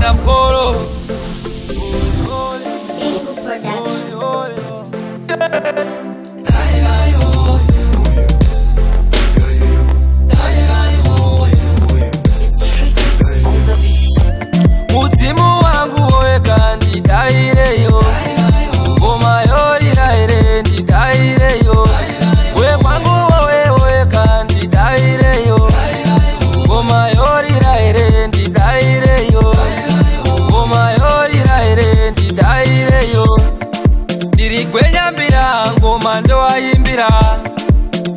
na mkolo. Mutimu wangu oe kandi daireyo, ngoma yori daire ndi daireyo. We kwangu oe kandi daireyo, ngoma yori daire ndi daireyo, ngoma yori daire ndi daireyo. Ndiri gwenyambira ngoma ndo ayimbira,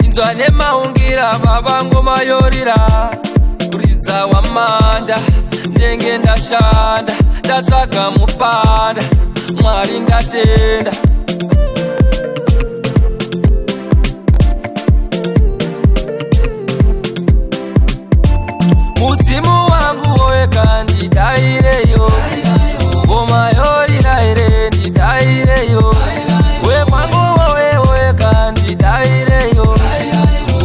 inzwa nemaungira baba ngoma yorira. Kuridza wamanda ndenge ndashanda, ndatsvaga mupanda, Mwari ndatenda. Mudzimu wangu oe kandi daireyo, ngoma yori daire ndi daireyo. We kwangu oe kandi daireyo,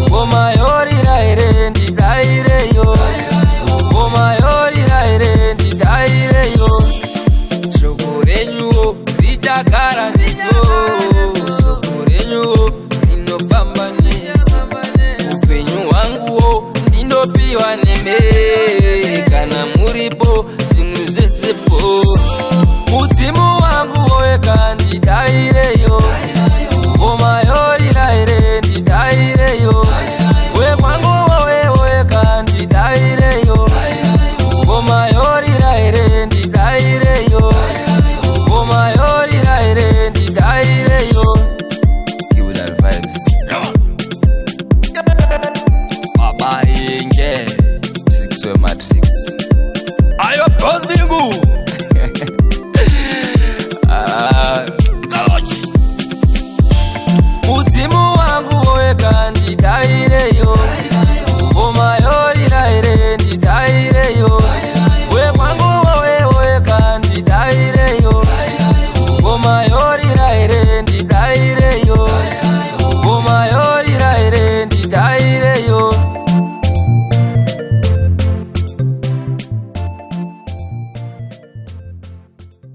ngoma yori daire ndi daireyo, ngoma yori daire ndi daireyo. Shoko renyu ritakara neso, shoko renyu rinofamba neso. Upenyu wanguwo ndinopiwa neme, kana muripo zvinhu zvesepo. Mudzimu wangu oe kandi daireyo, ngoma yori daire ndi daireyo. We kwangu oe kandi daireyo, ngoma yori daire ndi daireyo, ngoma yori daire ndi daireyo. Give that vibes. Baba inge 6 matrix. Ayo boss bingu. Mudzimu wangu oe kandi daireyo.